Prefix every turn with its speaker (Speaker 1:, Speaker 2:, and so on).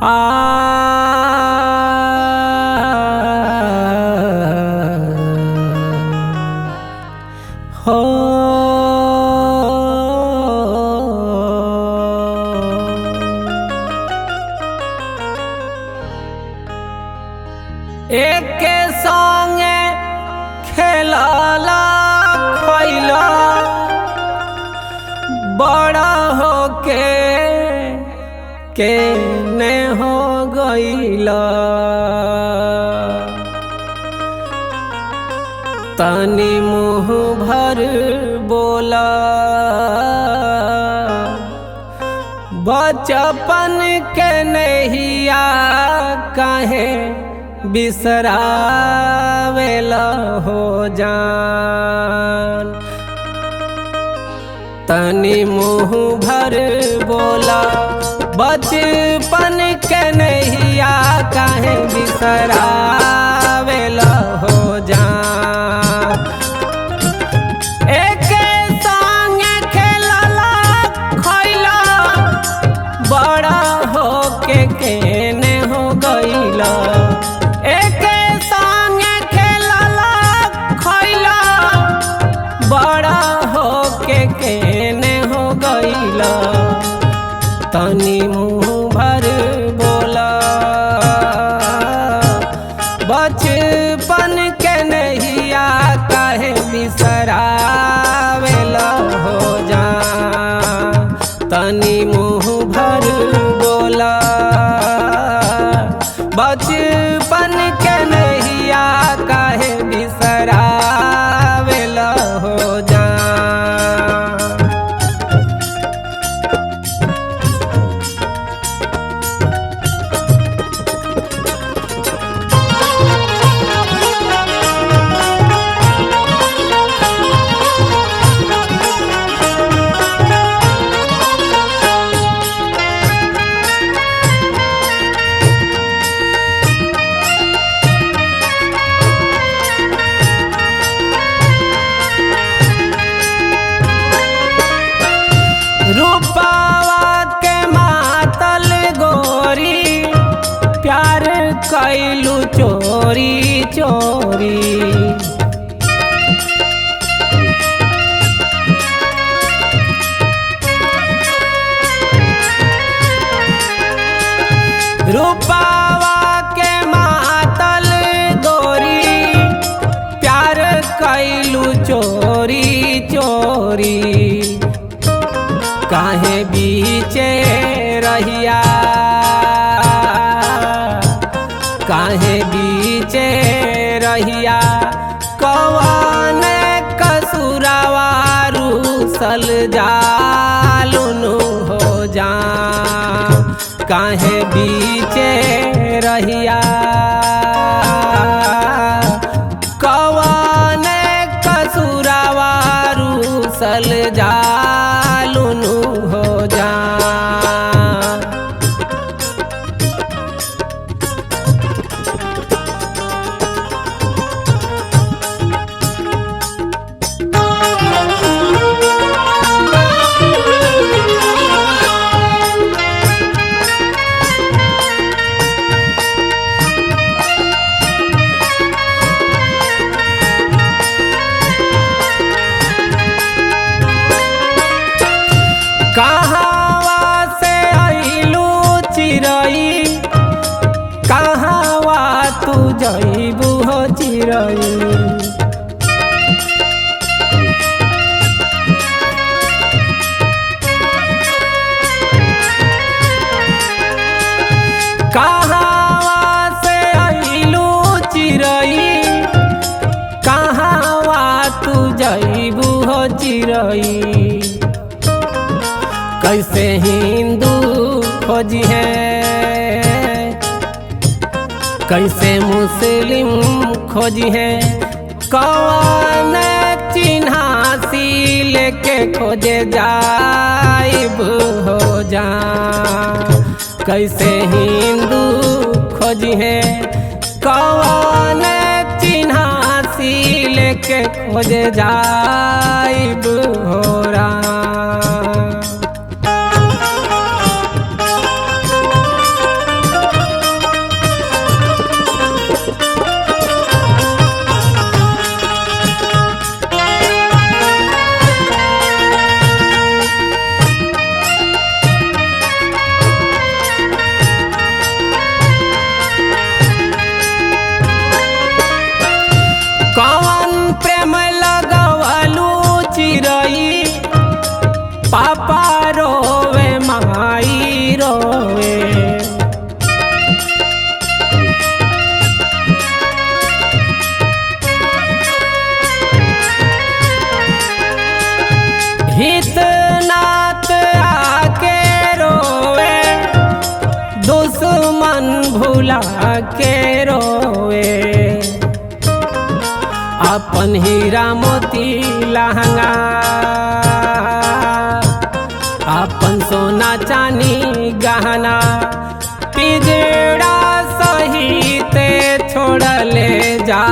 Speaker 1: आ हो एक संगे खेलला खैला बड़ा होके के ने हो गईला तनी मुँह भर बोला बचपन के नहिया काहे बिसरावेला हो जान तनी मुँह भर बोला बचपन के नहिया काहे बिसरावेला हो जान एक संगे खेलला खैला बड़ा होके केने हो गईला एक संगे खेलला खैला बड़ा होके केने हो गईला तनी मुँह भर बोला बचपन के नहिया काहे बिसरावेला हो जा तनी मुँह भर बोला बचपन के नहिया काहे बिसरावेला हो जा रूपावा के मातल गोरी प्यार कैलू चोरी चोरी रूपावा के मातल गोरी प्यार कैलू चोरी चोरी काहे बीचे रहिया काहे बीचे रहिया कौन कसुरवा रूसल जालुनु हो जा काहे बीचे रहिया कौन कसुरवा रूसल जालुनु हो जा कहावा से आइलू चिरई कहावा तू जइबू हो चिरई कहावा से आइलू चिरई कहावा तू जइबू हो चिरई कैसे हिंदू खोजी है कैसे मुस्लिम खोजी है कौन चिन्हासी लेके खोजे जाइब हो जा कैसे हिंदू खोजी है कौन चिन्हासी लेके खोजे जाइब हो रा भूला के रोवे। अपन हीरा मोती लहंगा अपन सोना चानी गहना पिजड़ा सहित छोड़ले जा